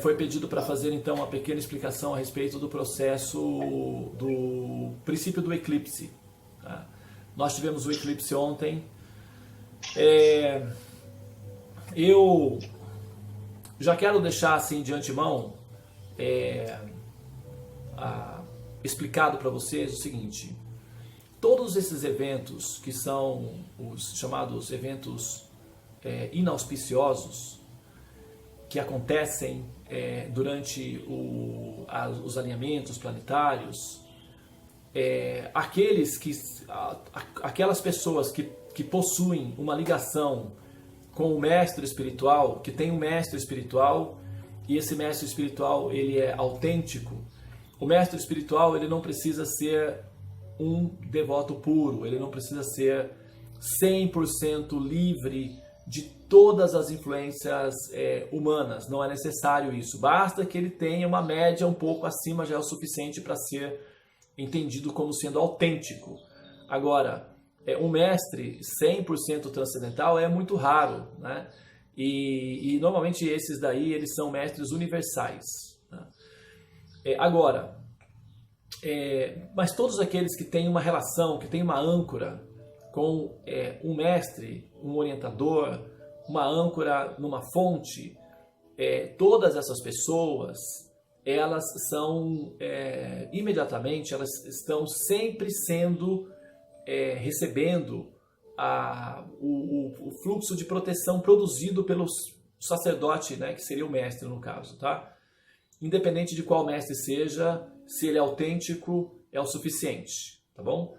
foi pedido para fazer então uma pequena explicação a respeito do processo do princípio do eclipse. Tá? Nós tivemos o eclipse ontem. Eu já quero deixar assim de antemão explicado para vocês o seguinte: todos esses eventos que são os chamados eventos inauspiciosos, que acontecem durante os alinhamentos planetários, aquelas pessoas que possuem uma ligação com o mestre espiritual, que tem um mestre espiritual, e esse mestre espiritual ele é autêntico. O mestre espiritual ele não precisa ser um devoto puro, ele não precisa ser 100% livre de todas as influências humanas, não é necessário isso, basta que ele tenha uma média um pouco acima, já é o suficiente para ser entendido como sendo autêntico. Agora, um mestre 100% transcendental é muito raro, né? E normalmente esses daí eles são mestres universais, né? Mas todos aqueles que têm uma relação, que têm uma âncora com um mestre, um orientador, uma âncora numa fonte, todas essas pessoas, elas são imediatamente, elas estão sempre sendo recebendo o fluxo de proteção produzido pelo sacerdote, né, que seria o mestre no caso, tá? Independente de qual mestre seja, se ele é autêntico, é o suficiente, tá bom?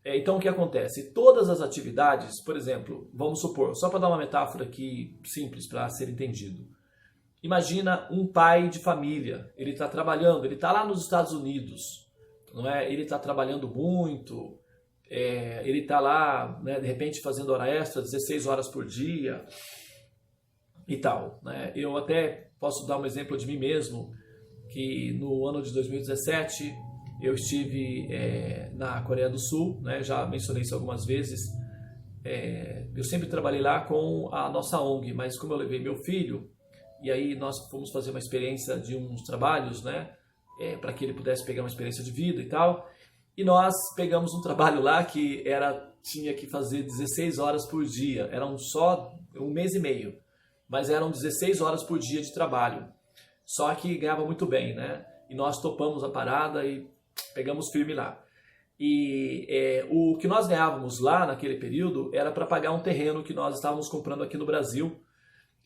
Então o que acontece? Todas as atividades, por exemplo, vamos supor, só para dar uma metáfora aqui simples para ser entendido. Imagina um pai de família, ele está trabalhando, ele está lá nos Estados Unidos, não é? Ele está trabalhando muito, ele está lá, né, de repente fazendo hora extra, 16 horas por dia e tal, né? Eu até posso dar um exemplo de mim mesmo, que no ano de 2017 eu estive na Coreia do Sul, né? Já mencionei isso algumas vezes. Eu sempre trabalhei lá com a nossa ONG, mas como eu levei meu filho, e aí nós fomos fazer uma experiência de uns trabalhos, né? Para que ele pudesse pegar uma experiência de vida e tal. E nós pegamos um trabalho lá que tinha que fazer 16 horas por dia. Eram só um mês e meio, mas eram 16 horas por dia de trabalho. Só que ganhava muito bem, né? E nós topamos a parada e pegamos firme lá. E o que nós ganhávamos lá naquele período era para pagar um terreno que nós estávamos comprando aqui no Brasil.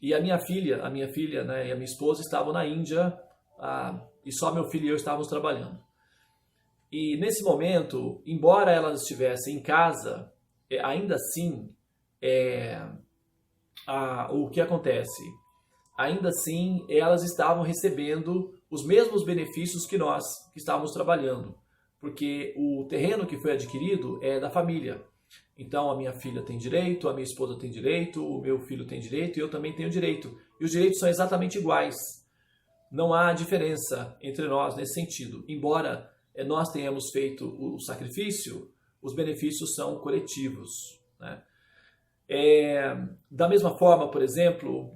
E a minha filha, né, e a minha esposa estavam na Índia, e só meu filho e eu estávamos trabalhando. E nesse momento, embora elas estivessem em casa, ainda assim, o que acontece? Ainda assim, elas estavam recebendo os mesmos benefícios que nós, que estávamos trabalhando. Porque o terreno que foi adquirido é da família. Então, a minha filha tem direito, a minha esposa tem direito, o meu filho tem direito e eu também tenho direito. E os direitos são exatamente iguais. Não há diferença entre nós nesse sentido. Embora nós tenhamos feito o sacrifício, os benefícios são coletivos, né? Da mesma forma, por exemplo,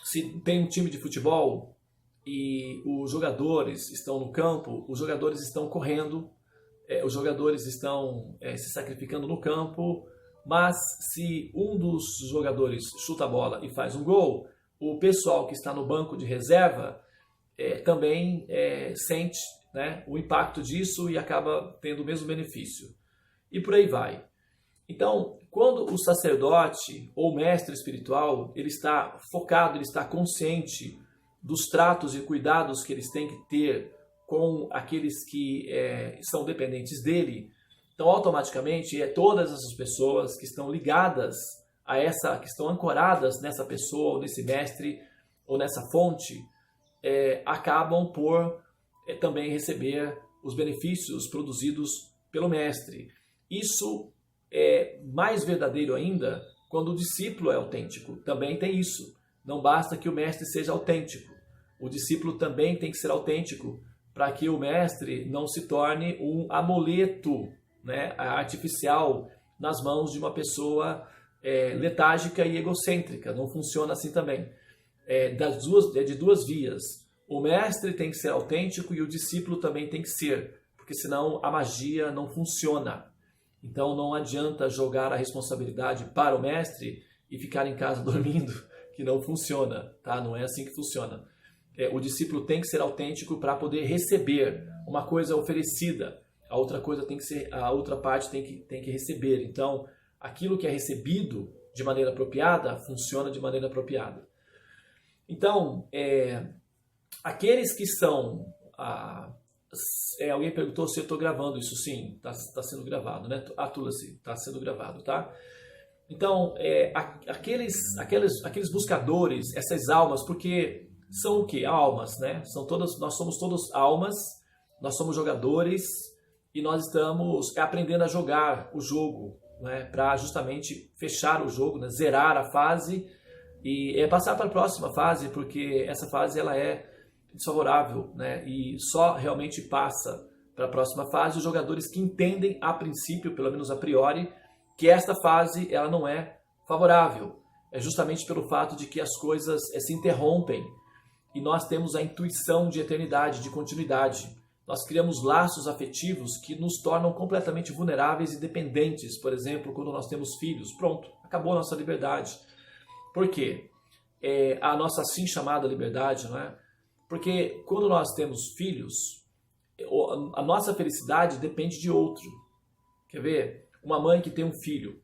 se tem um time de futebol e os jogadores estão no campo, os jogadores estão correndo, os jogadores estão se sacrificando no campo, mas se um dos jogadores chuta a bola e faz um gol, o pessoal que está no banco de reserva também sente, né, o impacto disso e acaba tendo o mesmo benefício. E por aí vai. Então, quando o sacerdote ou mestre espiritual ele está focado, ele está consciente dos tratos e cuidados que eles têm que ter com aqueles que são dependentes dele, então automaticamente todas essas pessoas que estão ligadas a que estão ancoradas nessa pessoa, ou nesse mestre, ou nessa fonte, acabam por também receber os benefícios produzidos pelo mestre. Isso é mais verdadeiro ainda quando o discípulo é autêntico. Também tem isso. Não basta que o mestre seja autêntico. O discípulo também tem que ser autêntico para que o mestre não se torne um amuleto, né, artificial nas mãos de uma pessoa letárgica e egocêntrica, não funciona assim também. É de duas vias. O mestre tem que ser autêntico e o discípulo também tem que ser, porque senão a magia não funciona. Então não adianta jogar a responsabilidade para o mestre e ficar em casa dormindo, que não funciona, tá? Não é assim que funciona. O discípulo tem que ser autêntico para poder receber uma coisa oferecida, a outra coisa tem que ser, a outra parte tem que receber. Então, aquilo que é recebido de maneira apropriada funciona de maneira apropriada. Então, aqueles que são... alguém perguntou se eu estou gravando isso. Sim, está sendo gravado, né? Tulasi, está sendo gravado, tá? Então, aqueles buscadores, essas almas, porque são o quê? Almas, né? Nós somos todos almas, nós somos jogadores e nós estamos aprendendo a jogar o jogo, né? Para justamente fechar o jogo, né? Zerar a fase e passar para a próxima fase, porque essa fase ela é desfavorável, né? E só realmente passa para a próxima fase os jogadores que entendem a princípio, pelo menos a priori, que esta fase ela não é favorável. É justamente pelo fato de que as coisas se interrompem e nós temos a intuição de eternidade, de continuidade. Nós criamos laços afetivos que nos tornam completamente vulneráveis e dependentes. Por exemplo, quando nós temos filhos, pronto, acabou a nossa liberdade. Por quê? A nossa assim chamada liberdade, não é? Porque quando nós temos filhos, a nossa felicidade depende de outro. Quer ver? Uma mãe que tem um filho,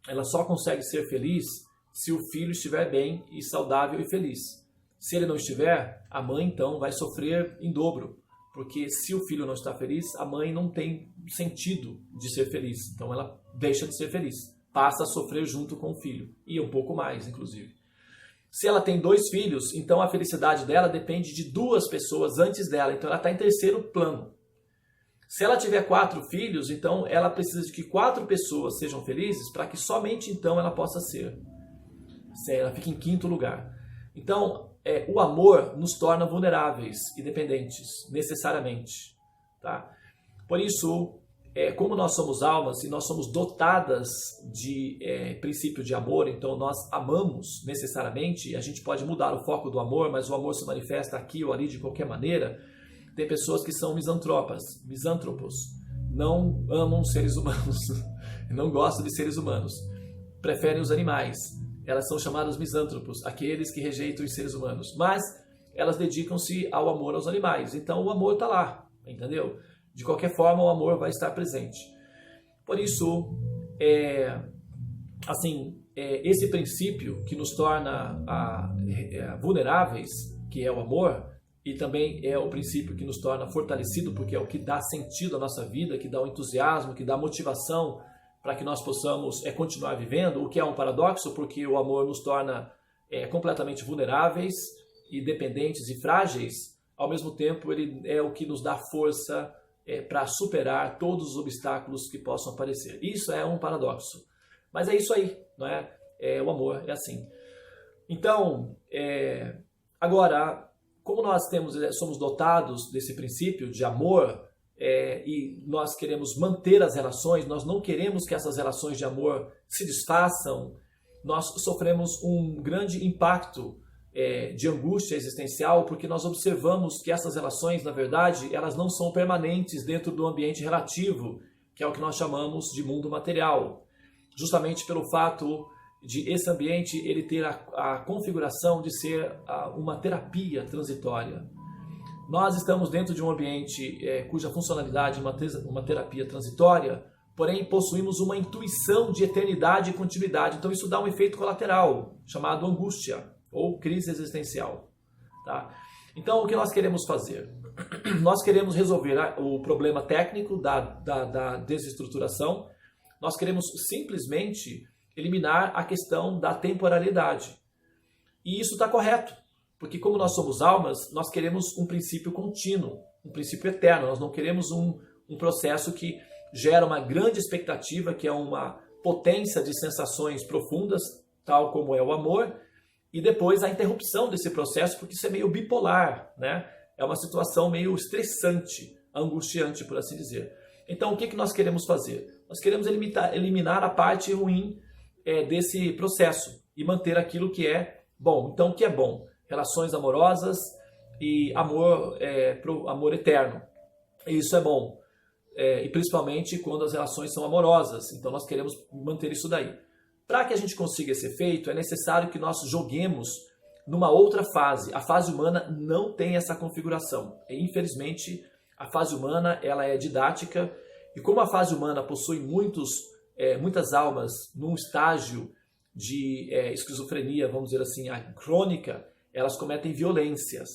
ela só consegue ser feliz se o filho estiver bem e saudável e feliz. Se ele não estiver, a mãe então vai sofrer em dobro. Porque se o filho não está feliz, a mãe não tem sentido de ser feliz. Então ela deixa de ser feliz. Passa a sofrer junto com o filho. E um pouco mais, inclusive. Se ela tem 2 filhos, então a felicidade dela depende de 2 pessoas antes dela. Então ela está em terceiro plano. Se ela tiver 4 filhos, então ela precisa de que 4 pessoas sejam felizes para que somente então ela possa ser. Ela fica em quinto lugar. Então, o amor nos torna vulneráveis e dependentes, necessariamente. Tá? Por isso, como nós somos almas e nós somos dotadas de princípio de amor, então nós amamos necessariamente, a gente pode mudar o foco do amor, mas o amor se manifesta aqui ou ali de qualquer maneira. Tem pessoas que são misântropos, não amam seres humanos, não gostam de seres humanos, preferem os animais. Elas são chamadas misântropos, aqueles que rejeitam os seres humanos, mas elas dedicam-se ao amor aos animais. Então o amor está lá, entendeu? De qualquer forma o amor vai estar presente. Por isso, esse princípio que nos torna vulneráveis, que é o amor, e também é o princípio que nos torna fortalecido, porque é o que dá sentido à nossa vida, que dá o entusiasmo, que dá motivação para que nós possamos continuar vivendo, o que é um paradoxo, porque o amor nos torna completamente vulneráveis e dependentes e frágeis, ao mesmo tempo ele é o que nos dá força para superar todos os obstáculos que possam aparecer. Isso é um paradoxo. Mas é isso aí, não é? O amor é assim. Então, agora... Como nós somos dotados desse princípio de amor e nós queremos manter as relações, nós não queremos que essas relações de amor se desfaçam, nós sofremos um grande impacto de angústia existencial, porque nós observamos que essas relações, na verdade, elas não são permanentes dentro do ambiente relativo, que é o que nós chamamos de mundo material. Justamente pelo fato de esse ambiente ele ter a configuração de ser uma terapia transitória. Nós estamos dentro de um ambiente cuja funcionalidade é uma terapia transitória, porém possuímos uma intuição de eternidade e continuidade. Então isso dá um efeito colateral, chamado angústia ou crise existencial. Tá? Então o que nós queremos fazer? Nós queremos resolver o problema técnico da desestruturação. Nós queremos simplesmente eliminar a questão da temporalidade. E isso está correto, porque como nós somos almas, nós queremos um princípio contínuo, um princípio eterno. Nós não queremos um processo que gera uma grande expectativa, que é uma potência de sensações profundas, tal como é o amor, e depois a interrupção desse processo, porque isso é meio bipolar, né? É uma situação meio estressante, angustiante, por assim dizer. Então, o que nós queremos fazer? Nós queremos eliminar a parte ruim desse processo e manter aquilo que é bom. Então, o que é bom? Relações amorosas e amor eterno. Isso é bom. E principalmente quando as relações são amorosas. Então, nós queremos manter isso daí. Para que a gente consiga esse efeito, é necessário que nós joguemos numa outra fase. A fase humana não tem essa configuração. Infelizmente, a fase humana ela é didática. E como a fase humana possui muitas almas num estágio de esquizofrenia, vamos dizer assim, crônica, elas cometem violências.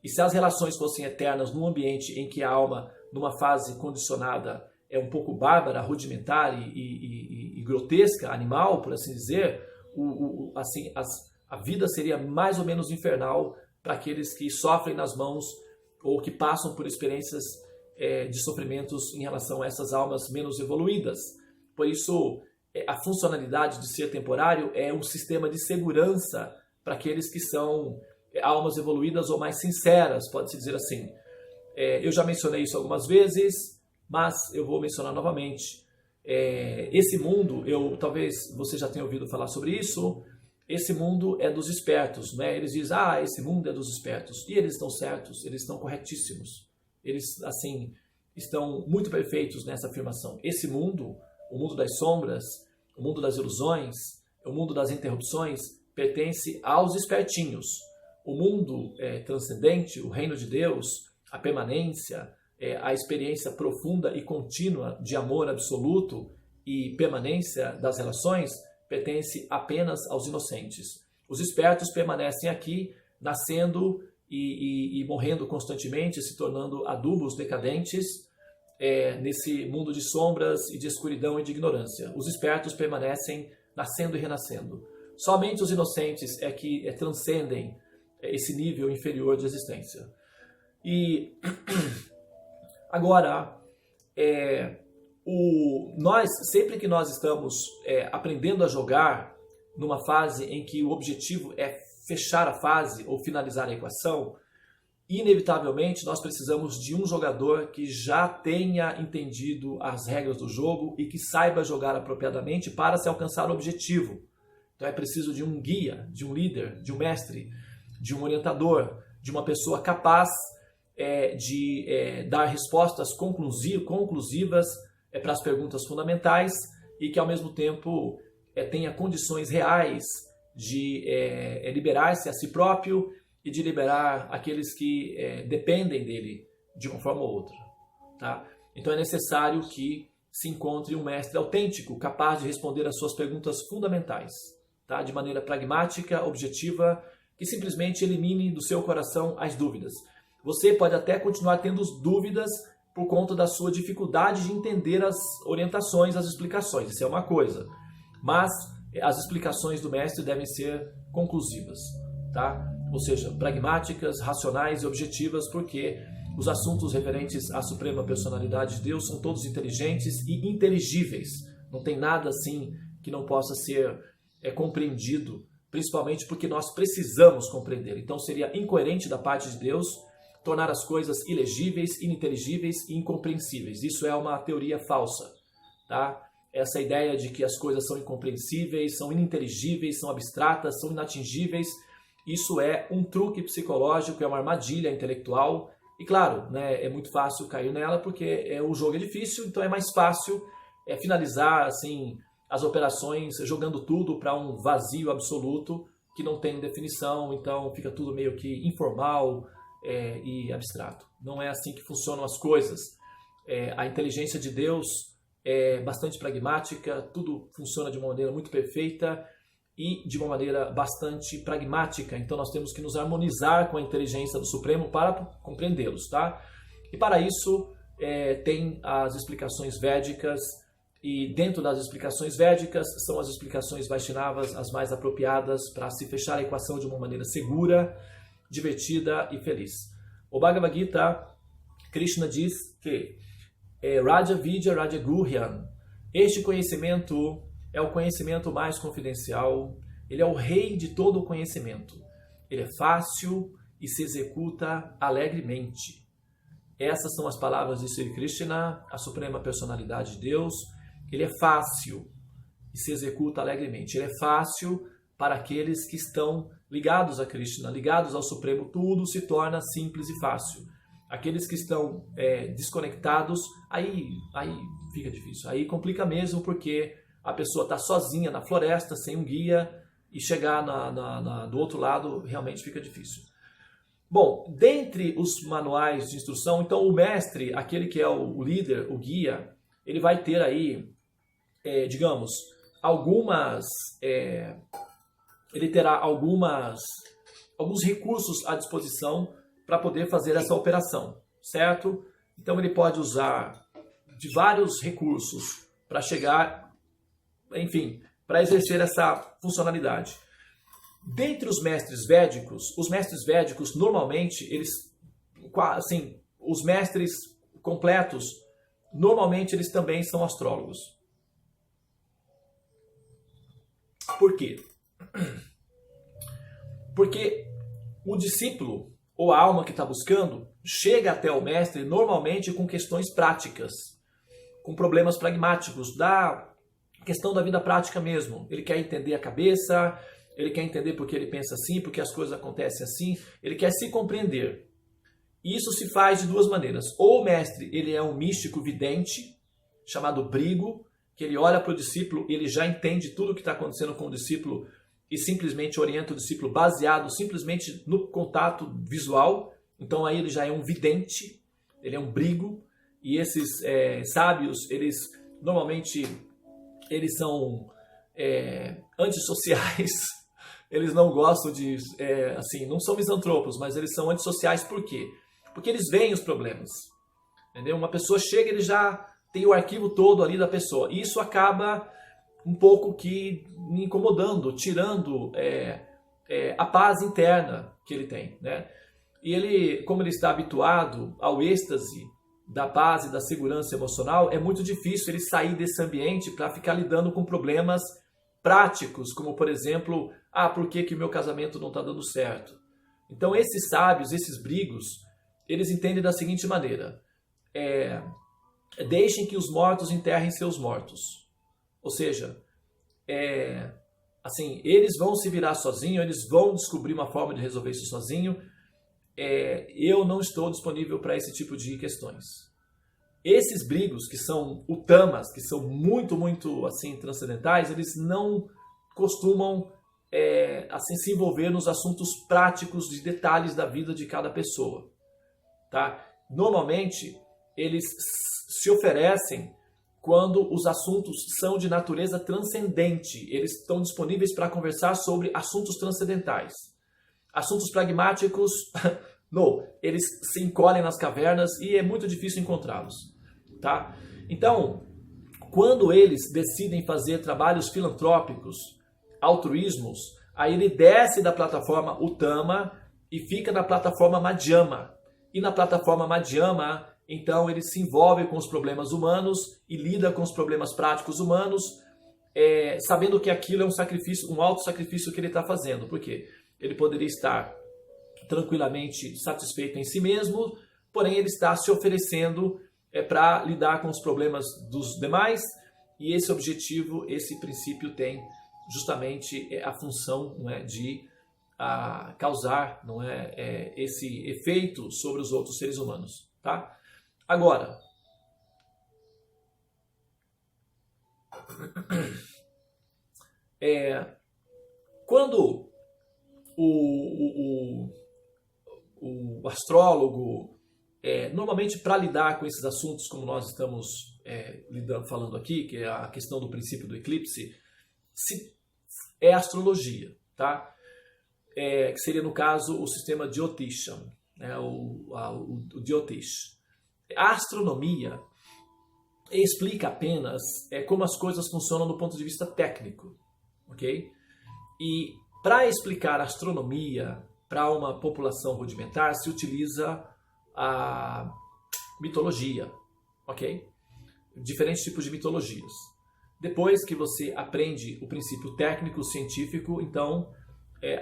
E se as relações fossem eternas num ambiente em que a alma, numa fase condicionada, é um pouco bárbara, rudimentar e grotesca, animal, por assim dizer, a vida seria mais ou menos infernal para aqueles que sofrem nas mãos ou que passam por experiências de sofrimentos em relação a essas almas menos evoluídas. Por isso, a funcionalidade de ser temporário é um sistema de segurança para aqueles que são almas evoluídas ou mais sinceras, pode-se dizer assim. Eu já mencionei isso algumas vezes, mas eu vou mencionar novamente. Esse mundo, talvez você já tenha ouvido falar sobre isso, esse mundo é dos espertos, né? Eles dizem, esse mundo é dos espertos. E eles estão certos, eles estão corretíssimos. Eles, assim, estão muito perfeitos nessa afirmação. Esse mundo, o mundo das sombras, o mundo das ilusões, o mundo das interrupções, pertence aos espertinhos. O mundo transcendente, o reino de Deus, a permanência, a experiência profunda e contínua de amor absoluto e permanência das relações, pertence apenas aos inocentes. Os espertos permanecem aqui, nascendo e morrendo constantemente, se tornando adubos decadentes nesse mundo de sombras e de escuridão e de ignorância. Os espertos permanecem nascendo e renascendo. Somente os inocentes é que transcendem esse nível inferior de existência. E agora, sempre que nós estamos aprendendo a jogar numa fase em que o objetivo é fechar a fase ou finalizar a equação, inevitavelmente nós precisamos de um jogador que já tenha entendido as regras do jogo e que saiba jogar apropriadamente para se alcançar o objetivo. Então é preciso de um guia, de um líder, de um mestre, de um orientador, de uma pessoa capaz de dar respostas conclusivas para as perguntas fundamentais e que ao mesmo tempo tenha condições reais de liberar-se a si próprio e de liberar aqueles que dependem dele de uma forma ou outra. Tá? Então é necessário que se encontre um mestre autêntico, capaz de responder às suas perguntas fundamentais, tá? De maneira pragmática, objetiva, que simplesmente elimine do seu coração as dúvidas. Você pode até continuar tendo dúvidas por conta da sua dificuldade de entender as orientações, as explicações, isso é uma coisa. Mas as explicações do mestre devem ser conclusivas, tá? Ou seja, pragmáticas, racionais e objetivas, porque os assuntos referentes à Suprema Personalidade de Deus são todos inteligentes e inteligíveis. Não tem nada assim que não possa ser compreendido, principalmente porque nós precisamos compreender. Então seria incoerente da parte de Deus tornar as coisas ilegíveis, ininteligíveis e incompreensíveis. Isso é uma teoria falsa, tá? Essa ideia de que as coisas são incompreensíveis, são ininteligíveis, são abstratas, são inatingíveis, isso é um truque psicológico, é uma armadilha intelectual. E claro, né, é muito fácil cair nela porque o jogo é difícil, então é mais fácil finalizar assim, as operações jogando tudo para um vazio absoluto que não tem definição, então fica tudo meio que informal e abstrato. Não é assim que funcionam as coisas. A inteligência de Deus é bastante pragmática, tudo funciona de uma maneira muito perfeita e de uma maneira bastante pragmática. Então nós temos que nos harmonizar com a inteligência do Supremo para compreendê-los, tá? E para isso tem as explicações védicas, e dentro das explicações védicas são as explicações Vaishnavas as mais apropriadas para se fechar a equação de uma maneira segura, divertida e feliz. O Bhagavad Gita, Krishna diz que Raja Vidya Raja Guhyam, este conhecimento é o conhecimento mais confidencial, ele é o rei de todo o conhecimento. Ele é fácil e se executa alegremente. Essas são as palavras de Sri Krishna, a Suprema Personalidade de Deus. Ele é fácil e se executa alegremente. Ele é fácil para aqueles que estão ligados a Krishna, ligados ao Supremo, tudo se torna simples e fácil. Aqueles que estão desconectados, aí fica difícil. Aí complica mesmo, porque a pessoa está sozinha na floresta, sem um guia, e chegar do outro lado realmente fica difícil. Bom, dentre os manuais de instrução, então o mestre, aquele que é o líder, o guia, ele vai ter aí, digamos, ele terá alguns recursos à disposição para poder fazer essa operação, certo? Então ele pode usar de vários recursos para chegar, enfim, para exercer essa funcionalidade. Dentre os mestres védicos normalmente, os mestres completos, normalmente eles também são astrólogos. Por quê? Porque o discípulo, ou a alma que está buscando, chega até o mestre normalmente com questões práticas, com problemas pragmáticos, da questão da vida prática mesmo. Ele quer entender a cabeça, ele quer entender por que ele pensa assim, por que as coisas acontecem assim, ele quer se compreender. E isso se faz de duas maneiras. Ou o mestre, ele é um místico vidente, chamado brigo, que ele olha para o discípulo, ele já entende tudo o que está acontecendo com o discípulo e simplesmente orienta o discípulo baseado simplesmente no contato visual. Então aí ele já é um vidente, ele é um brigo, e esses sábios, eles normalmente são antissociais, eles não gostam de, não são misantropos, mas eles são antissociais. Por quê? Porque eles veem os problemas, entendeu? Uma pessoa chega, ele já tem o arquivo todo ali da pessoa, e isso acaba um pouco que me incomodando, tirando a paz interna que ele tem, né? E ele, como ele está habituado ao êxtase da paz e da segurança emocional, é muito difícil ele sair desse ambiente para ficar lidando com problemas práticos, como por exemplo, por que o meu casamento não está dando certo? Então esses sábios, esses brigos, eles entendem da seguinte maneira: deixem que os mortos enterrem seus mortos. Ou seja, eles vão se virar sozinhos, eles vão descobrir uma forma de resolver isso sozinho. Eu não estou disponível para esse tipo de questões. Esses brigos, que são utamas, que são muito, muito assim, transcendentais, eles não costumam se envolver nos assuntos práticos de detalhes da vida de cada pessoa. Tá? Normalmente, eles se oferecem quando os assuntos são de natureza transcendente. Eles estão disponíveis para conversar sobre assuntos transcendentais. Assuntos pragmáticos, não, eles se encolhem nas cavernas e é muito difícil encontrá-los. Tá? Então, quando eles decidem fazer trabalhos filantrópicos, altruísmos, aí ele desce da plataforma Uttama e fica na plataforma Madhyama. E na plataforma Madhyama, então ele se envolve com os problemas humanos e lida com os problemas práticos humanos, sabendo que aquilo é um sacrifício, um alto sacrifício que ele está fazendo. Por quê? Ele poderia estar tranquilamente satisfeito em si mesmo, porém ele está se oferecendo para lidar com os problemas dos demais, e esse objetivo, esse princípio tem justamente a função, não é, de causar, não é, esse efeito sobre os outros seres humanos. Tá? Agora, quando o astrólogo, normalmente para lidar com esses assuntos como nós estamos falando aqui, que é a questão do princípio do eclipse, é astrologia, tá? Que seria no caso o sistema Jyotisha, né? o Jyotish. A astronomia explica apenas como as coisas funcionam do ponto de vista técnico, ok? E para explicar a astronomia para uma população rudimentar se utiliza a mitologia, ok? Diferentes tipos de mitologias. Depois que você aprende o princípio técnico científico, então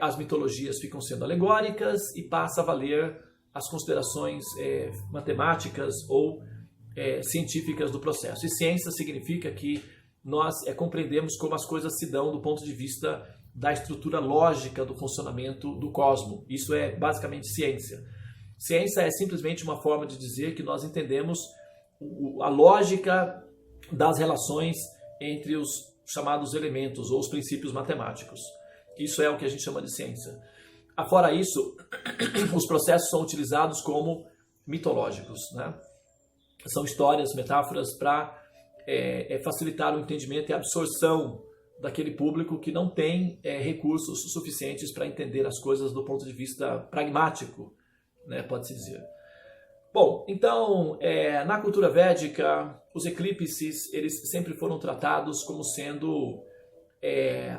as mitologias ficam sendo alegóricas e passa a valer as considerações matemáticas ou científicas do processo. E ciência significa que nós compreendemos como as coisas se dão do ponto de vista da estrutura lógica do funcionamento do cosmos. Isso é basicamente ciência. Ciência é simplesmente uma forma de dizer que nós entendemos a lógica das relações entre os chamados elementos ou os princípios matemáticos. Isso é o que a gente chama de ciência. Afora isso, os processos são utilizados como mitológicos, né? São histórias, metáforas para facilitar o entendimento e a absorção daquele público que não tem recursos suficientes para entender as coisas do ponto de vista pragmático, né, pode-se dizer. Bom, então, na cultura védica, os eclipses eles sempre foram tratados como sendo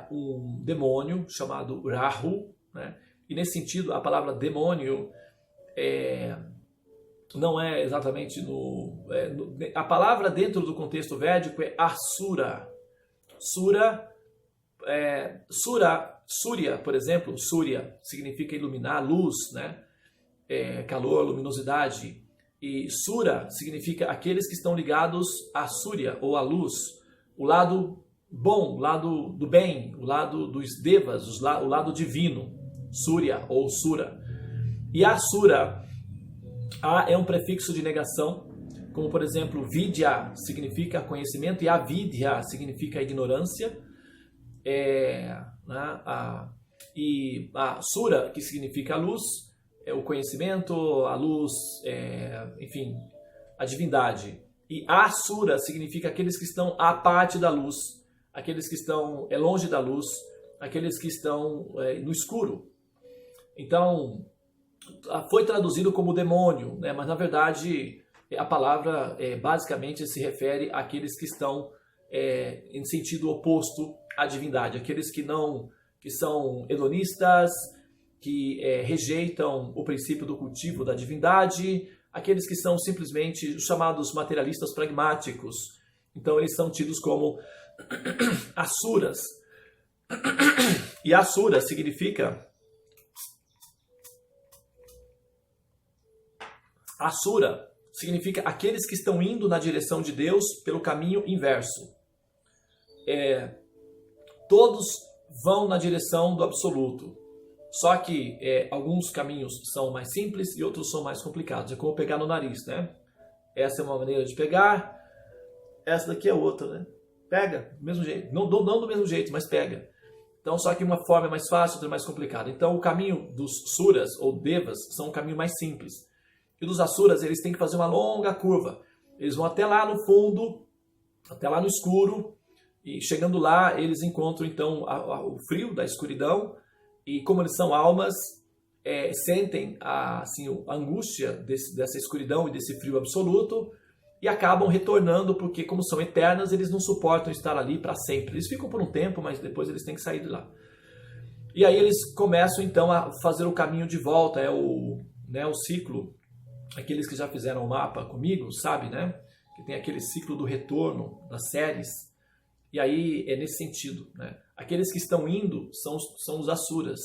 um demônio chamado Rahu, né? E nesse sentido, a palavra demônio não é exatamente a palavra dentro do contexto védico é Asura. Surya, por exemplo, Surya significa iluminar, luz, né? Calor, luminosidade. E Sura significa aqueles que estão ligados a Surya, ou à luz, o lado bom, o lado do bem, o lado dos devas, o lado divino, Surya ou Sura. E Asura é um prefixo de negação, como por exemplo, Vidya significa conhecimento e Avidya significa ignorância. E a Sura, que significa a luz, é o conhecimento, a luz, enfim, a divindade. E Asura significa aqueles que estão à parte da luz, aqueles que estão longe da luz, aqueles que estão no escuro. Então, foi traduzido como demônio, né? Mas na verdade a palavra basicamente se refere àqueles que estão em sentido oposto à divindade, aqueles que são hedonistas, que rejeitam o princípio do cultivo da divindade, aqueles que são simplesmente os chamados materialistas pragmáticos. Então eles são tidos como asuras. E asura significa... Asura significa aqueles que estão indo na direção de Deus pelo caminho inverso. Todos vão na direção do absoluto. Só que alguns caminhos são mais simples e outros são mais complicados. É como pegar no nariz, né? Essa é uma maneira de pegar, essa daqui é outra, né? Pega, do mesmo jeito. Não do mesmo jeito, mas pega. Então, só que uma forma é mais fácil, outra é mais complicada. Então, o caminho dos suras ou devas são um caminho mais simples. E dos asuras, eles têm que fazer uma longa curva. Eles vão até lá no fundo, até lá no escuro, e chegando lá, eles encontram então o frio da escuridão, e como eles são almas, sentem a angústia dessa escuridão e desse frio absoluto, e acabam retornando, porque como são eternas, eles não suportam estar ali para sempre. Eles ficam por um tempo, mas depois eles têm que sair de lá. E aí eles começam então a fazer o caminho de volta, o ciclo. Aqueles que já fizeram o mapa comigo, sabe, né? Que tem aquele ciclo do retorno das séries. E aí é nesse sentido, né? Aqueles que estão indo são os asuras.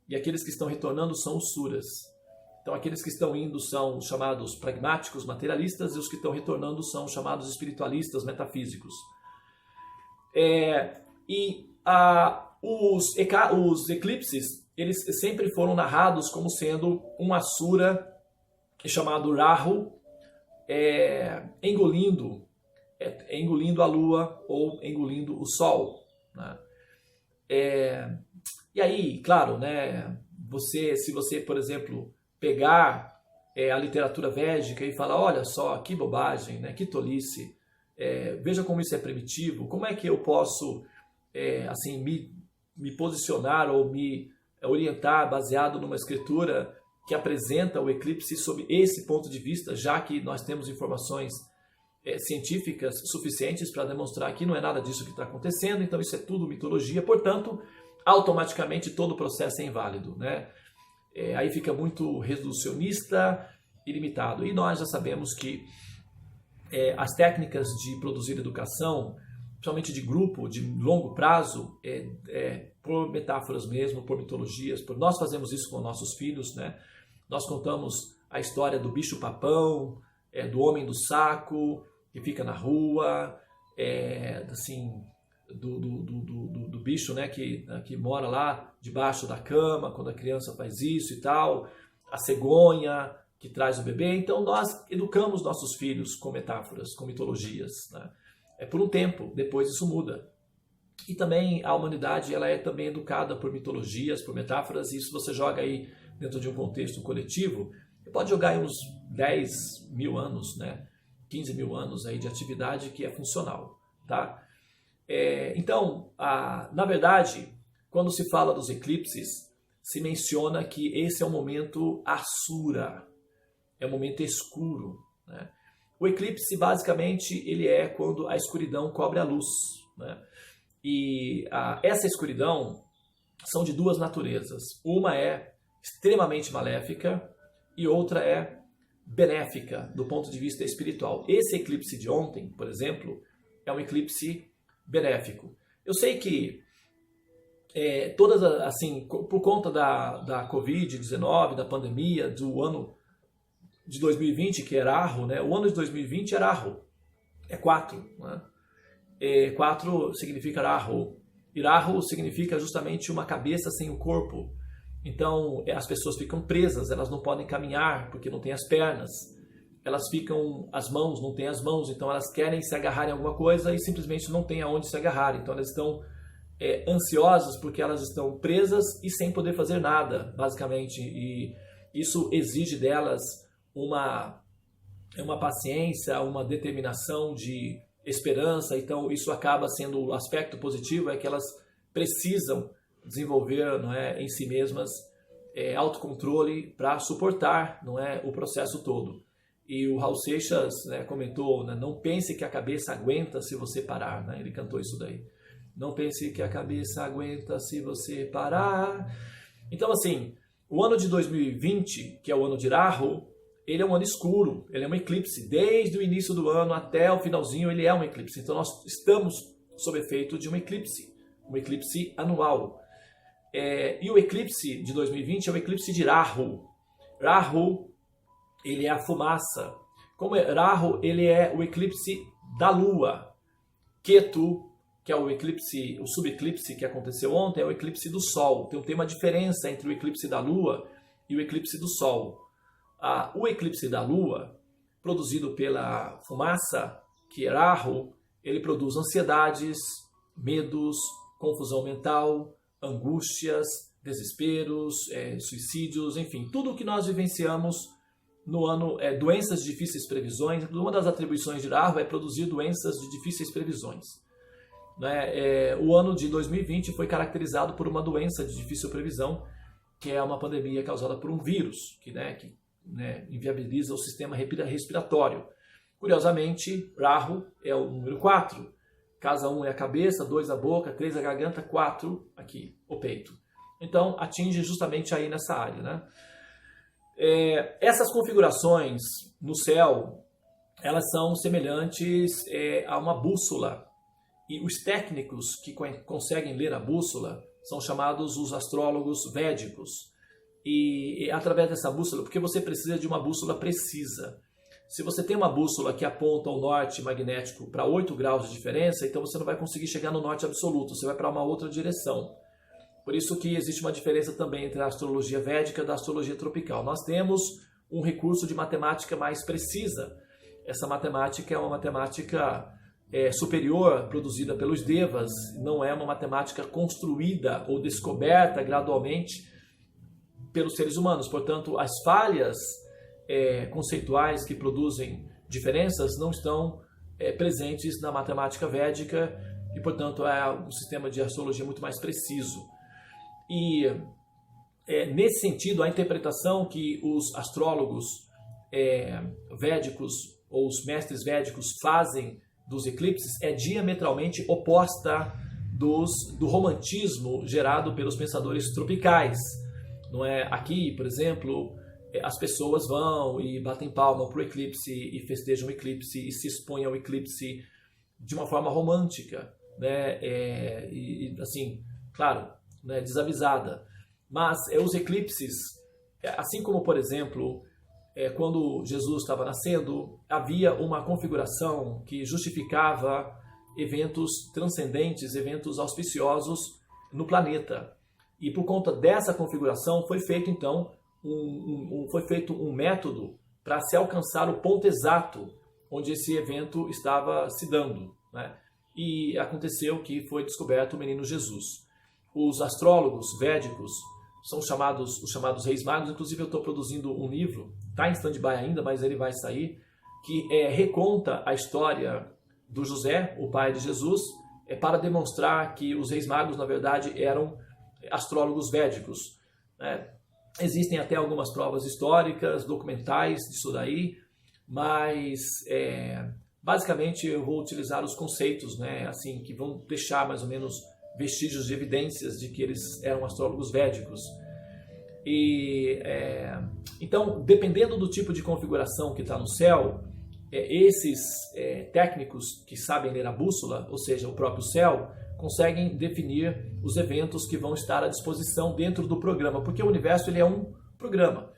E aqueles que estão retornando são os suras. Então aqueles que estão indo são chamados pragmáticos, materialistas, e os que estão retornando são chamados espiritualistas, metafísicos. Os eclipses, eles sempre foram narrados como sendo um asura chamado Rahu, engolindo a lua ou engolindo o sol, né? E aí, claro, né, se você, por exemplo, pegar a literatura védica e falar, olha só, que bobagem, né, que tolice, veja como isso é primitivo, como é que eu posso me posicionar ou me orientar baseado numa escritura que apresenta o eclipse sob esse ponto de vista, já que nós temos informações científicas suficientes para demonstrar que não é nada disso que está acontecendo, então isso é tudo mitologia, portanto, automaticamente todo o processo é inválido, né? Aí fica muito reducionista e limitado. E nós já sabemos que as técnicas de produzir educação, principalmente de grupo, de longo prazo, por metáforas mesmo, por mitologias, nós fazemos isso com nossos filhos, né? Nós contamos a história do bicho-papão, do homem do saco, que fica na rua, assim, do bicho, né, que mora lá debaixo da cama, quando a criança faz isso e tal, a cegonha que traz o bebê. Então nós educamos nossos filhos com metáforas, com mitologias, né? Por um tempo, depois isso muda. E também a humanidade, ela é também educada por mitologias, por metáforas, e isso você joga aí dentro de um contexto coletivo, você pode jogar aí uns 10 mil anos, né? 15 mil anos aí de atividade que é funcional, tá? Então, na verdade, quando se fala dos eclipses, se menciona que esse é um momento asura, é um momento escuro, né? O eclipse, basicamente, ele é quando a escuridão cobre a luz, né? E essa escuridão são de duas naturezas. Uma é extremamente maléfica e outra é benéfica do ponto de vista espiritual. Esse eclipse de ontem, por exemplo, é um eclipse benéfico. Eu sei que todas, assim, por conta da Covid-19, da pandemia, do ano de 2020, que era Arro, né? O ano de 2020 era Arro, é 4, né? 4 significa Rahu. E Rahu significa justamente uma cabeça sem o corpo. Então as pessoas ficam presas, elas não podem caminhar porque não têm as pernas. Elas ficam, as mãos, não têm as mãos, então elas querem se agarrar em alguma coisa e simplesmente não têm aonde se agarrar. Então elas estão ansiosas porque elas estão presas e sem poder fazer nada, basicamente. E isso exige delas uma paciência, uma determinação de esperança. Então isso acaba sendo o aspecto positivo, é que elas precisam desenvolver, não é, em si mesmas autocontrole para suportar, não é, o processo todo. E o Raul Seixas, né, comentou, né, não pense que a cabeça aguenta se você parar, né? Ele cantou isso daí. Não pense que a cabeça aguenta se você parar. Então, assim, o ano de 2020, que é o ano de Rahu, ele é um ano escuro, ele é um eclipse. Desde o início do ano até o finalzinho, ele é um eclipse. Então, nós estamos sob efeito de um eclipse anual. E o eclipse de 2020 é o eclipse de Rahu. Rahu, ele é a fumaça. Como Rahu, ele é o eclipse da Lua. Ketu, que é o eclipse, o subeclipse que aconteceu ontem, é o eclipse do Sol. Então tem uma diferença entre o eclipse da Lua e o eclipse do Sol. O eclipse da Lua, produzido pela fumaça, que é Rahu, ele produz ansiedades, medos, confusão mental, angústias, desesperos, suicídios, enfim, tudo o que nós vivenciamos no ano, doenças de difíceis previsões. Uma das atribuições de Rahu é produzir doenças de difíceis previsões. Né? O ano de 2020 foi caracterizado por uma doença de difícil previsão, que é uma pandemia causada por um vírus, que inviabiliza o sistema respiratório. Curiosamente, Rahu é o número 4. Casa 1 é a cabeça, 2 a boca, 3 a garganta, 4 aqui, o peito. Então, atinge justamente aí nessa área, né? Essas configurações no céu, elas são semelhantes a uma bússola. E os técnicos que conseguem ler a bússola são chamados os astrólogos védicos. E através dessa bússola, porque você precisa de uma bússola precisa. Se você tem uma bússola que aponta o norte magnético para 8 graus de diferença, então você não vai conseguir chegar no norte absoluto, você vai para uma outra direção. Por isso que existe uma diferença também entre a astrologia védica e a astrologia tropical. Nós temos um recurso de matemática mais precisa. Essa matemática é uma matemática superior, produzida pelos devas, não é uma matemática construída ou descoberta gradualmente pelos seres humanos. Portanto, as falhas conceituais que produzem diferenças não estão presentes na matemática védica e, portanto, é um sistema de astrologia muito mais preciso. E nesse sentido, a interpretação que os astrólogos védicos ou os mestres védicos fazem dos eclipses é diametralmente oposta do romantismo gerado pelos pensadores tropicais. Não é? Aqui, por exemplo, as pessoas vão e batem palma para o eclipse e festejam o eclipse e se expõem ao eclipse de uma forma romântica, né? E assim, claro, né, desavisada. Mas os eclipses, assim como, por exemplo, quando Jesus estava nascendo, havia uma configuração que justificava eventos transcendentes, eventos auspiciosos no planeta. E por conta dessa configuração foi feito então um método para se alcançar o ponto exato onde esse evento estava se dando, né? E aconteceu que foi descoberto o menino Jesus. Os astrólogos védicos são os chamados reis magos. Inclusive eu estou produzindo um livro, está em stand-by ainda, mas ele vai sair, que reconta a história do José, o pai de Jesus, para demonstrar que os reis magos, na verdade, eram astrólogos védicos, né? Existem até algumas provas históricas, documentais disso daí, mas basicamente eu vou utilizar os conceitos, né, assim, que vão deixar mais ou menos vestígios de evidências de que eles eram astrólogos védicos. E então, dependendo do tipo de configuração que está no céu, esses técnicos que sabem ler a bússola, ou seja, o próprio céu, conseguem definir os eventos que vão estar à disposição dentro do programa, porque o universo ele é um programa,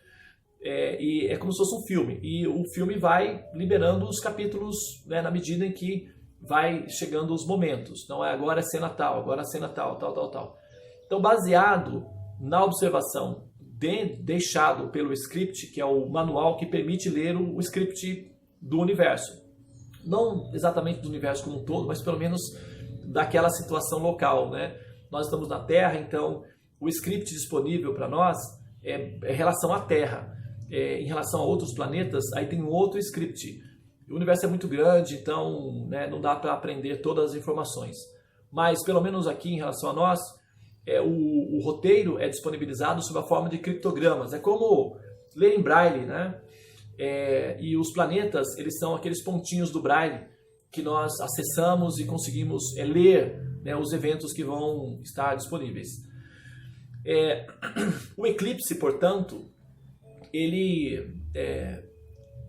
e é como se fosse um filme, e o filme vai liberando os capítulos, né, na medida em que vai chegando os momentos. Então agora é cena tal, agora é cena tal, tal, tal. Então, baseado na observação deixado pelo script, que é o manual que permite ler o script do universo, não exatamente do universo como um todo, mas pelo menos daquela situação local, né? Nós estamos na Terra, então o script disponível para nós é em relação à Terra. Em relação a outros planetas, aí tem um outro script. O universo é muito grande, então, né, não dá para aprender todas as informações. Mas pelo menos aqui em relação a nós, o roteiro é disponibilizado sob a forma de criptogramas. É como ler em Braille, né? E os planetas, eles são aqueles pontinhos do Braille que nós acessamos e conseguimos ler, né, os eventos que vão estar disponíveis. O eclipse, portanto, ele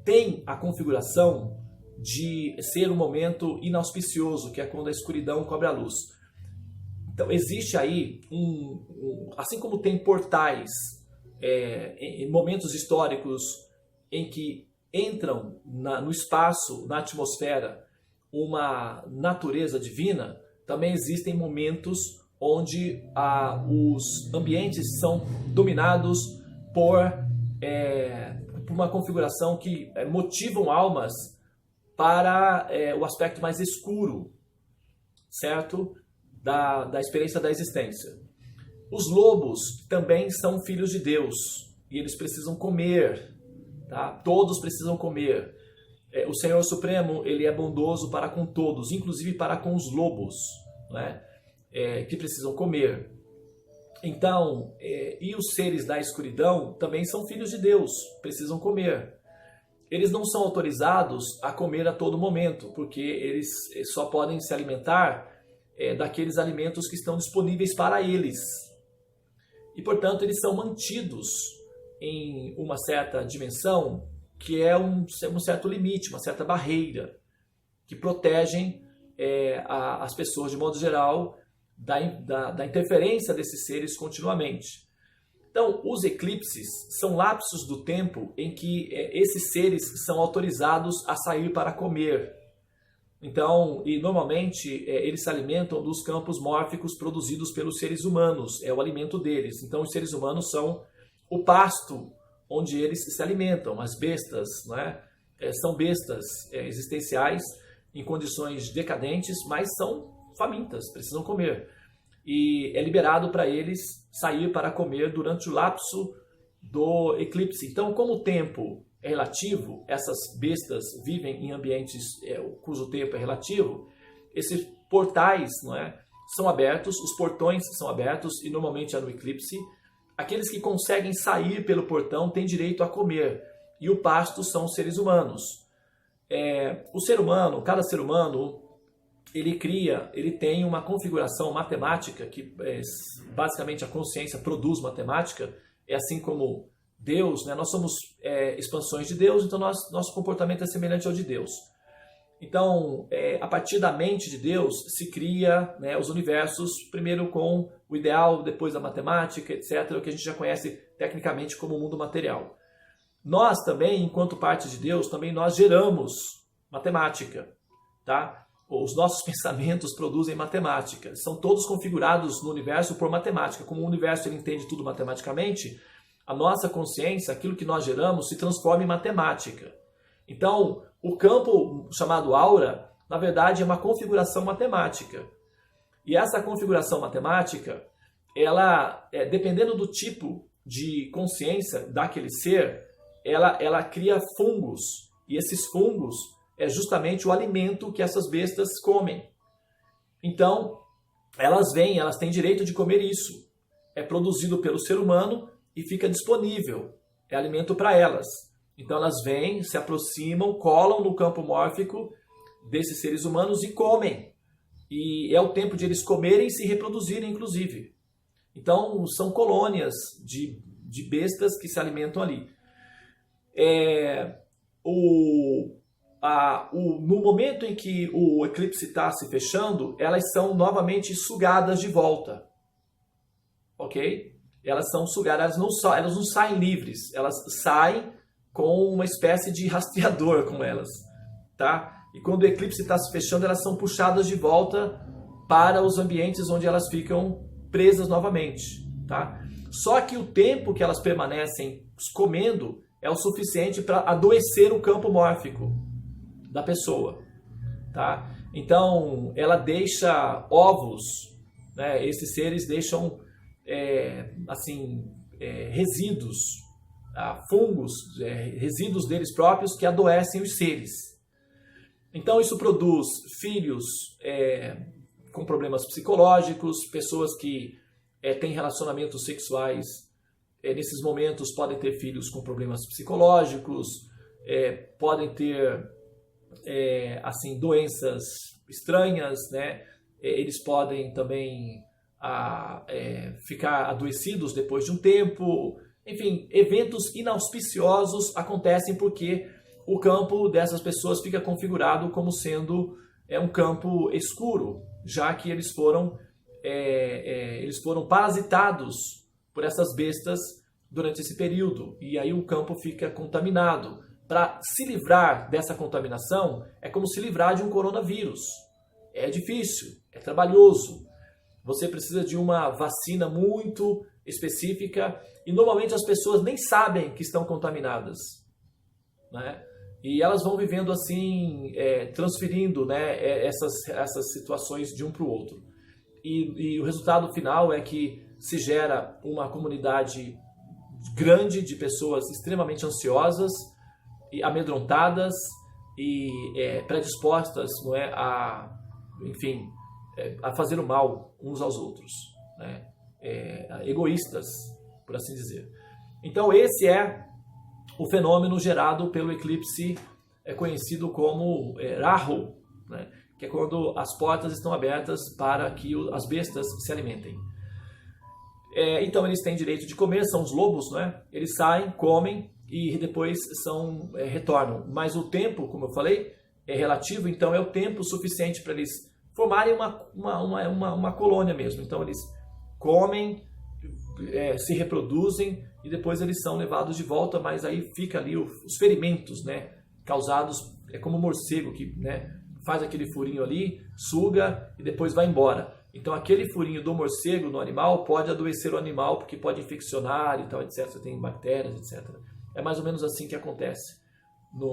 tem a configuração de ser um momento inauspicioso, que é quando a escuridão cobre a luz. Então existe aí, assim como tem portais em momentos históricos em que entram no espaço, na atmosfera, uma natureza divina, também existem momentos onde os ambientes são dominados por uma configuração que motivam almas para o aspecto mais escuro, certo? Da experiência da existência. Os lobos também são filhos de Deus e eles precisam comer, tá? Todos precisam comer. O Senhor Supremo, ele é bondoso para com todos, inclusive para com os lobos, né? Que precisam comer. Então, e os seres da escuridão também são filhos de Deus, precisam comer. Eles não são autorizados a comer a todo momento, porque eles só podem se alimentar daqueles alimentos que estão disponíveis para eles. E, portanto, eles são mantidos em uma certa dimensão, que é um certo limite, uma certa barreira, que protegem as pessoas, de modo geral, da interferência desses seres continuamente. Então, os eclipses são lapsos do tempo em que esses seres são autorizados a sair para comer. Então, e normalmente eles se alimentam dos campos mórficos produzidos pelos seres humanos, é o alimento deles. Então, os seres humanos são o pasto onde eles se alimentam. As bestas, né, são bestas existenciais em condições decadentes, mas são famintas, precisam comer. E é liberado para eles sair para comer durante o lapso do eclipse. Então, como o tempo é relativo, essas bestas vivem em ambientes cujo tempo é relativo, esses portais, não é, são abertos, os portões são abertos, e normalmente é no eclipse. Aqueles que conseguem sair pelo portão têm direito a comer, e o pasto são os seres humanos. O ser humano, cada ser humano, ele tem uma configuração matemática, que basicamente a consciência produz matemática, é assim como Deus, né? Nós somos expansões de Deus, então nosso comportamento é semelhante ao de Deus. Então, a partir da mente de Deus se cria, né, os universos, primeiro com o ideal, depois a matemática, etc., o que a gente já conhece tecnicamente como o mundo material. Nós também, enquanto parte de Deus, também nós geramos matemática, tá? os nossos pensamentos produzem matemática. São todos configurados no universo por matemática. Como o universo ele entende tudo matematicamente, a nossa consciência, aquilo que nós geramos, se transforma em matemática. Então, o campo chamado aura, na verdade, é uma configuração matemática. E essa configuração matemática, ela, dependendo do tipo de consciência daquele ser, ela cria fungos. E esses fungos é justamente o alimento que essas bestas comem. Então, elas têm direito de comer isso. É produzido pelo ser humano e fica disponível. É alimento para elas. Então elas vêm, se aproximam, colam no campo mórfico desses seres humanos e comem. E é o tempo de eles comerem e se reproduzirem, inclusive. Então são colônias de bestas que se alimentam ali. No momento em que o eclipse está se fechando, elas são novamente sugadas de volta. Ok? Elas são sugadas, elas não saem livres, elas saem com uma espécie de rastreador com elas, tá? E quando o eclipse está se fechando, elas são puxadas de volta para os ambientes onde elas ficam presas novamente, tá? Só que o tempo que elas permanecem comendo é o suficiente para adoecer o campo mórfico da pessoa, tá? Então, ela deixa ovos, né? Esses seres deixam resíduos, fungos, resíduos deles próprios que adoecem os seres. Então isso produz filhos com problemas psicológicos, pessoas que têm relacionamentos sexuais, nesses momentos podem ter filhos com problemas psicológicos, podem ter doenças estranhas, né? Eles podem também ficar adoecidos depois de um tempo. Enfim, eventos inauspiciosos acontecem porque o campo dessas pessoas fica configurado como sendo um campo escuro, já que eles foram parasitados por essas bestas durante esse período. E aí o campo fica contaminado. Para se livrar dessa contaminação, é como se livrar de um coronavírus. É difícil, é trabalhoso. Você precisa de uma vacina muito específica e normalmente as pessoas nem sabem que estão contaminadas, né? E elas vão vivendo assim, transferindo, né, essas situações de um para o outro. E o resultado final é que se gera uma comunidade grande de pessoas extremamente ansiosas e amedrontadas e predispostas, não é, a fazer o mal uns aos outros, né? Egoístas, por assim dizer. Então esse é o fenômeno gerado pelo eclipse conhecido como Rahu, né? Que é quando as portas estão abertas para que as bestas se alimentem. Então eles têm direito de comer, são os lobos, né? Eles saem, comem e depois retornam. Mas o tempo, como eu falei, é relativo, então é o tempo suficiente para eles formarem uma colônia mesmo. Então eles comem, se reproduzem e depois eles são levados de volta, mas aí fica ali os ferimentos, né, causados, como o morcego que, né, faz aquele furinho ali, suga e depois vai embora. Então aquele furinho do morcego no animal pode adoecer o animal porque pode infeccionar e tal, etc. Você tem bactérias, etc. É mais ou menos assim que acontece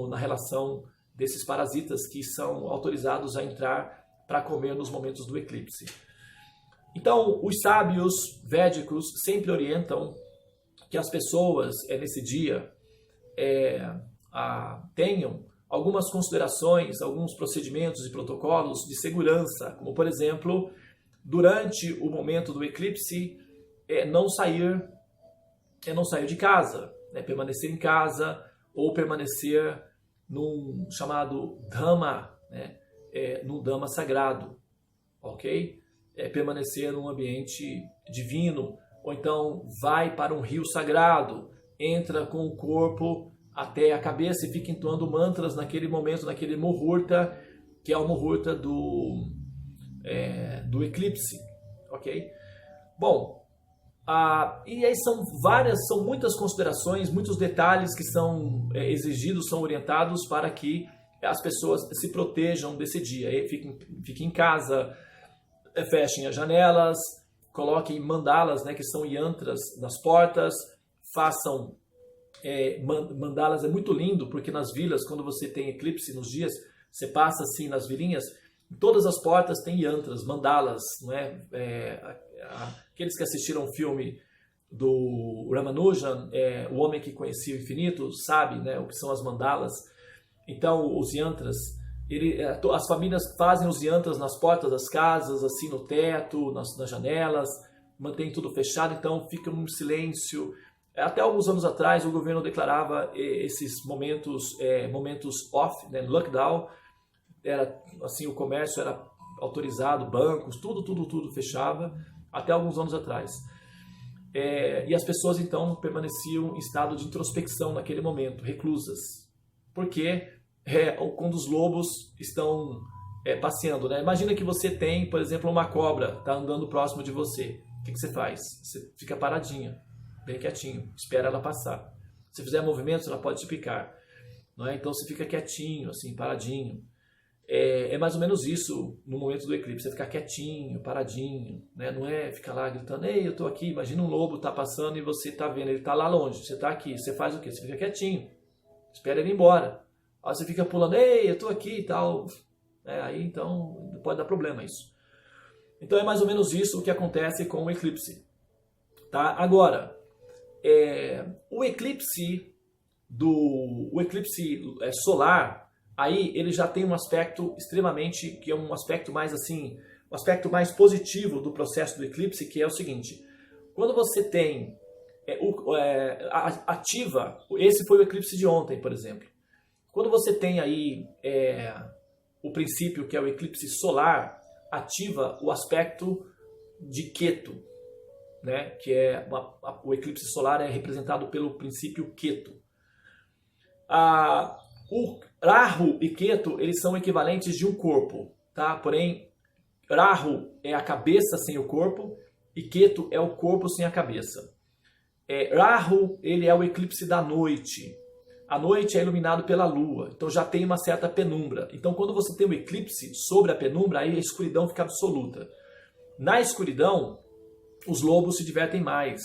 na relação desses parasitas que são autorizados a entrar para comer nos momentos do eclipse. Então, os sábios védicos sempre orientam que as pessoas, nesse dia, tenham algumas considerações, alguns procedimentos e protocolos de segurança, como, por exemplo, durante o momento do eclipse, não sair de casa, né? Permanecer em casa ou permanecer num chamado Dhamma, né? Num Dhamma sagrado, ok? Permanecer num ambiente divino, ou então vai para um rio sagrado, entra com o corpo até a cabeça e fica entoando mantras naquele momento, naquele muhurta, que é o muhurta do eclipse, ok? Bom, e aí são muitas considerações, muitos detalhes que são exigidos, são orientados para que as pessoas se protejam desse dia. Fiquem em casa, fechem as janelas, coloquem mandalas, né, que são yantras, nas portas, façam mandalas. É muito lindo, porque nas vilas, quando você tem eclipse nos dias, você passa assim nas vilinhas, em todas as portas tem yantras, mandalas, não é? Aqueles que assistiram o filme do Ramanujan, O Homem que Conhecia o Infinito, sabe, né, o que são as mandalas. Então, os yantras, as famílias fazem os yantras nas portas das casas, assim no teto, nas janelas, mantém tudo fechado, então fica um silêncio. Até alguns anos atrás, o governo declarava esses momentos off, né, lockdown. Era assim, o comércio era autorizado, bancos, tudo fechava, até alguns anos atrás. E as pessoas então permaneciam em estado de introspecção naquele momento, reclusas, porque quando os lobos estão passeando, né? Imagina que você tem, por exemplo, uma cobra está andando próximo de você. O que você faz? Você fica paradinho, bem quietinho, espera ela passar. Se fizer movimentos, ela pode te picar, não é? Então você fica quietinho, assim, paradinho. É mais ou menos isso no momento do eclipse, você ficar quietinho, paradinho, né? Não é ficar lá gritando, ei, eu estou aqui. Imagina um lobo tá passando e você tá vendo, ele tá lá longe, você tá aqui, você faz o quê? Você fica quietinho, espera ele ir embora. Aí você fica pulando, ei, eu estou aqui e tal. Aí então pode dar problema isso. Então é mais ou menos isso o que acontece com o eclipse. Tá? Agora, o eclipse solar, aí ele já tem um aspecto extremamente, que é um aspecto mais assim, um aspecto mais positivo do processo do eclipse, que é o seguinte: quando você tem ativa, esse foi o eclipse de ontem, por exemplo. Quando você tem aí o princípio que é o eclipse solar, ativa o aspecto de Ketu, né? Que o eclipse solar é representado pelo princípio Ketu. O Rahu e Ketu, eles são equivalentes de um corpo, tá? Porém, Rahu é a cabeça sem o corpo e Ketu é o corpo sem a cabeça. Rahu, ele é o eclipse da noite. A noite é iluminada pela lua, então já tem uma certa penumbra. Então, quando você tem um eclipse sobre a penumbra, aí a escuridão fica absoluta. Na escuridão, os lobos se divertem mais.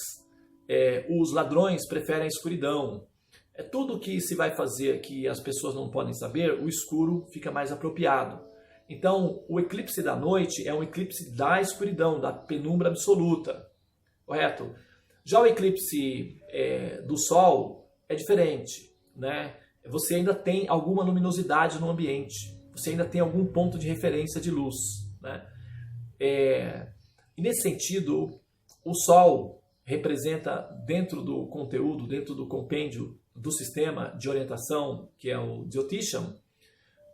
Os ladrões preferem a escuridão. Tudo que se vai fazer que as pessoas não podem saber, o escuro fica mais apropriado. Então, o eclipse da noite é um eclipse da escuridão, da penumbra absoluta. Correto? Já o eclipse do Sol é diferente, né? Você ainda tem alguma luminosidade no ambiente. Você ainda tem algum ponto de referência de luz, né? E nesse sentido, o Sol representa, dentro do conteúdo, dentro do compêndio do sistema de orientação, que é o Jyotisham,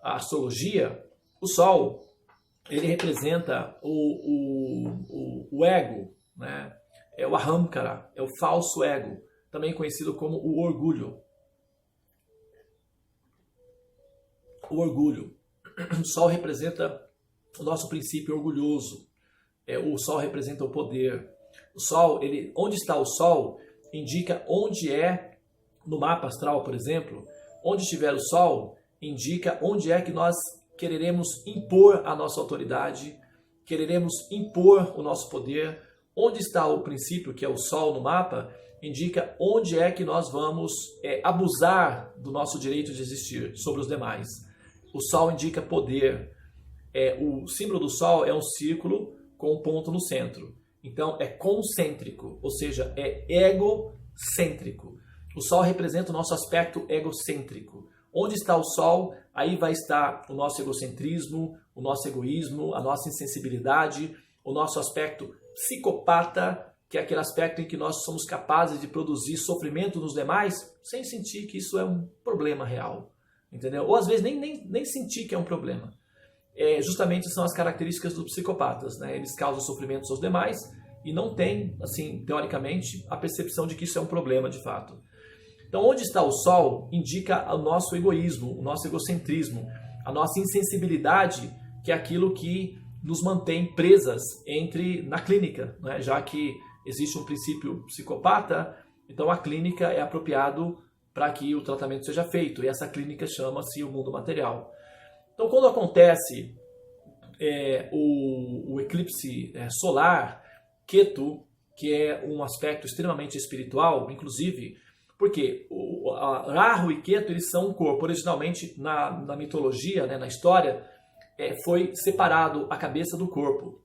a astrologia, o Sol, ele representa o ego, né? É o Ahamkara, é o falso ego, também conhecido como o orgulho. O orgulho. O Sol representa o nosso princípio orgulhoso. O Sol representa o poder. O Sol, onde está o Sol, indica onde no mapa astral, por exemplo, onde estiver o Sol, indica onde é que nós quereremos impor a nossa autoridade, quereremos impor o nosso poder. Onde está o princípio, que é o Sol no mapa, indica onde é que nós vamos abusar do nosso direito de existir sobre os demais. O Sol indica poder. O símbolo do Sol é um círculo com um ponto no centro. Então é concêntrico, ou seja, é egocêntrico. O Sol representa o nosso aspecto egocêntrico. Onde está o Sol, aí vai estar o nosso egocentrismo, o nosso egoísmo, a nossa insensibilidade, o nosso aspecto psicopata, que é aquele aspecto em que nós somos capazes de produzir sofrimento nos demais sem sentir que isso é um problema real. Entendeu? Ou às vezes nem sentir que é um problema. Justamente são as características dos psicopatas, né? Eles causam sofrimento aos demais e não têm, assim, teoricamente, a percepção de que isso é um problema de fato. Então, onde está o Sol indica o nosso egoísmo, o nosso egocentrismo, a nossa insensibilidade, que é aquilo que nos mantém presas na clínica, né? Já que existe um princípio psicopata, então a clínica é apropriado para que o tratamento seja feito, e essa clínica chama-se o mundo material. Então, quando acontece o eclipse solar, Ketu, que é um aspecto extremamente espiritual, inclusive, porque Rahu e Ketu, eles são um corpo. Originalmente, na mitologia, né, na história, foi separado a cabeça do corpo.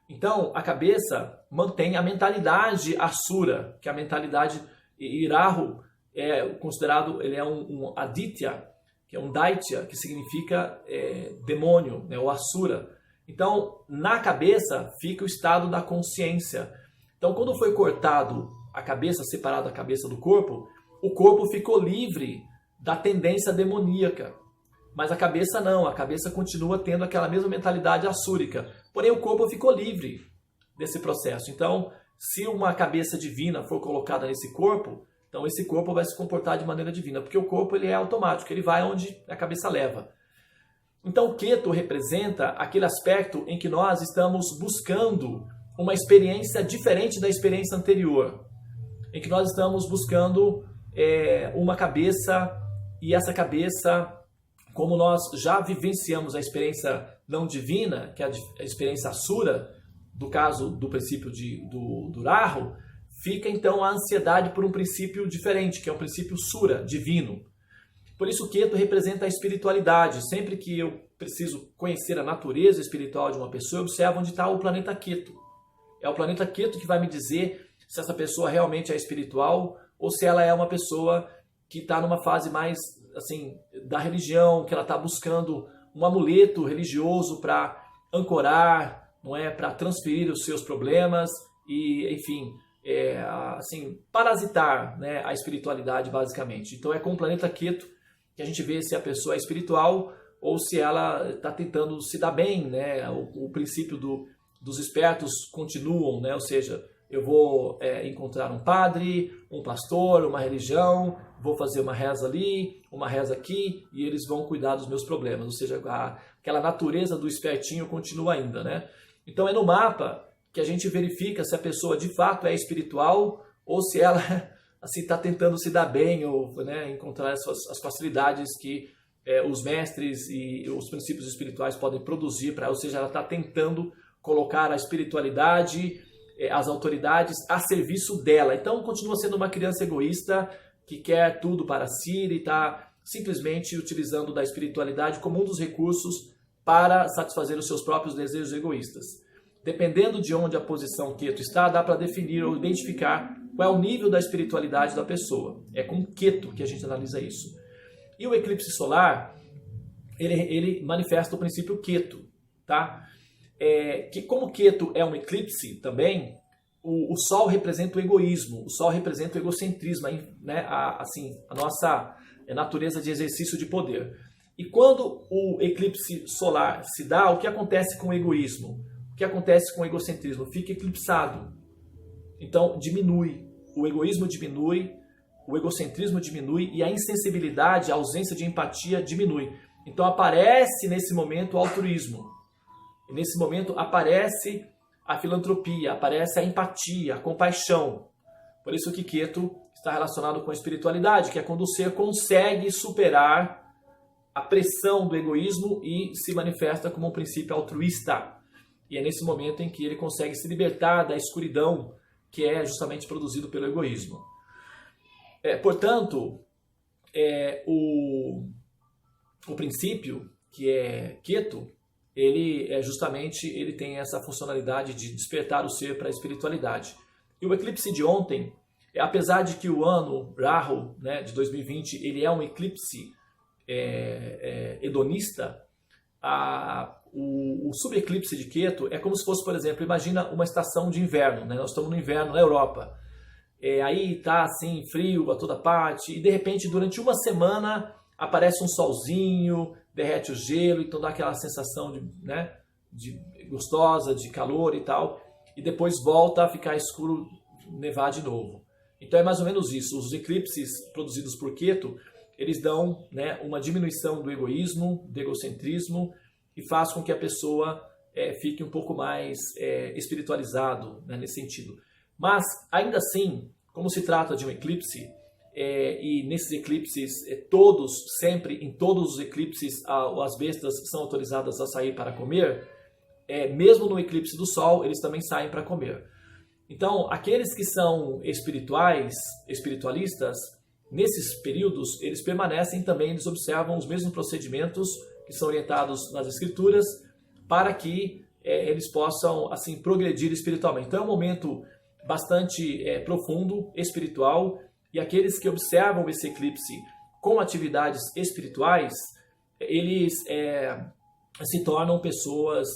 Então, a cabeça mantém a mentalidade Asura, que é a mentalidade, e Rahu é considerado, ele é um Aditya, que é um Daitya, que significa demônio, né, ou Asura. Então, na cabeça fica o estado da consciência. Então, quando foi cortado a cabeça, separado a cabeça do corpo, o corpo ficou livre da tendência demoníaca. Mas a cabeça não, a cabeça continua tendo aquela mesma mentalidade assúrica. Porém, o corpo ficou livre desse processo. Então, se uma cabeça divina for colocada nesse corpo, então esse corpo vai se comportar de maneira divina, porque o corpo ele é automático, ele vai onde a cabeça leva. Então, o Ketu representa aquele aspecto em que nós estamos buscando uma experiência diferente da experiência anterior, em que nós estamos buscando uma cabeça, e essa cabeça, como nós já vivenciamos a experiência não divina, que é a experiência Asura, do caso do princípio do Rahu, fica então a ansiedade por um princípio diferente, que é um princípio Sura, divino. Por isso o Ketu representa a espiritualidade. Sempre que eu preciso conhecer a natureza espiritual de uma pessoa, eu observo onde está o planeta Ketu. É o planeta Ketu que vai me dizer se essa pessoa realmente é espiritual ou se ela é uma pessoa que está numa fase mais assim da religião, que ela está buscando um amuleto religioso para ancorar, não é, para transferir os seus problemas e, enfim, assim, parasitar, né, a espiritualidade basicamente. Então é com o planeta Ketu que a gente vê se a pessoa é espiritual ou se ela está tentando se dar bem, né? O princípio dos espertos continuam, né? Ou seja, eu vou encontrar um padre, um pastor, uma religião, vou fazer uma reza ali, uma reza aqui, e eles vão cuidar dos meus problemas. Ou seja, aquela natureza do espertinho continua ainda, né? Então é no mapa que a gente verifica se a pessoa de fato é espiritual ou se ela assim está tentando se dar bem ou, né, encontrar as facilidades que os mestres e os princípios espirituais podem produzir para ela. Ou seja, ela está tentando colocar a espiritualidade, as autoridades a serviço dela. Então continua sendo uma criança egoísta que quer tudo para si e está simplesmente utilizando da espiritualidade como um dos recursos para satisfazer os seus próprios desejos egoístas. Dependendo de onde a posição Ketu está, dá para definir ou identificar qual é o nível da espiritualidade da pessoa. É com Ketu que a gente analisa isso. E o eclipse solar, ele manifesta o princípio Ketu, tá? Que como Ketu é um eclipse também, o Sol representa o egoísmo, o Sol representa o egocentrismo, né? A nossa natureza de exercício de poder. E quando o eclipse solar se dá, o que acontece com o egoísmo? O que acontece com o egocentrismo? Fica eclipsado. Então diminui, o egoísmo diminui, o egocentrismo diminui e a insensibilidade, a ausência de empatia diminui. Então aparece nesse momento o altruísmo. E nesse momento aparece a filantropia, aparece a empatia, a compaixão. Por isso que Ketu está relacionado com a espiritualidade, que é quando o ser consegue superar a pressão do egoísmo e se manifesta como um princípio altruísta. E é nesse momento em que ele consegue se libertar da escuridão que é justamente produzido pelo egoísmo. Portanto, o princípio, que é Ketu, ele tem essa funcionalidade de despertar o ser para a espiritualidade. E o eclipse de ontem, apesar de que o ano Rahu, né, de 2020, ele é um eclipse hedonista, o subeclipse de Ketu é como se fosse, por exemplo, imagina uma estação de inverno, né? Nós estamos no inverno na Europa. Aí está assim, frio a toda parte, e de repente durante uma semana aparece um solzinho, derrete o gelo, então dá aquela sensação de gostosa, de calor e tal, e depois volta a ficar escuro, nevar de novo. Então é mais ou menos isso. Os eclipses produzidos por Ketu, eles dão, né, uma diminuição do egoísmo, do egocentrismo, e faz com que a pessoa fique um pouco mais espiritualizado, né, nesse sentido. Mas, ainda assim, como se trata de um eclipse, e nesses eclipses, todos, sempre, em todos os eclipses, as bestas são autorizadas a sair para comer, mesmo no eclipse do Sol, eles também saem para comer. Então, aqueles que são espiritualistas, nesses períodos, eles permanecem também, eles observam os mesmos procedimentos que são orientados nas Escrituras, para que eles possam, assim, progredir espiritualmente. Então, é um momento bastante profundo, espiritual, e aqueles que observam esse eclipse com atividades espirituais, eles se tornam pessoas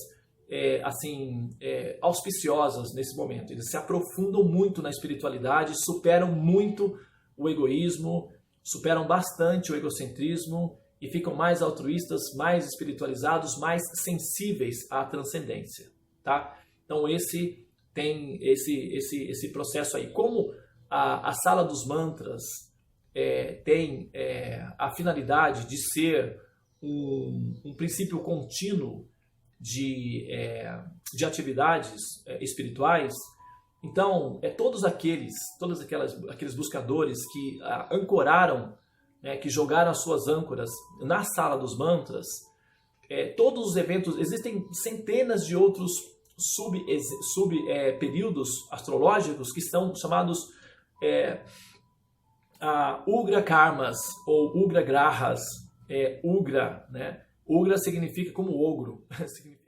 auspiciosas nesse momento. Eles se aprofundam muito na espiritualidade, superam muito o egoísmo, superam bastante o egocentrismo e ficam mais altruístas, mais espiritualizados, mais sensíveis à transcendência, tá? Então esse tem esse processo aí. Como a sala dos mantras tem a finalidade de ser um princípio contínuo de atividades espirituais, então todos aqueles buscadores que ancoraram, que jogaram as suas âncoras na sala dos mantras, todos os eventos, existem centenas de outros períodos astrológicos que são chamados Ugra Karmas ou Ugra Grahas. Ugra, né? Ugra significa como ogro, significa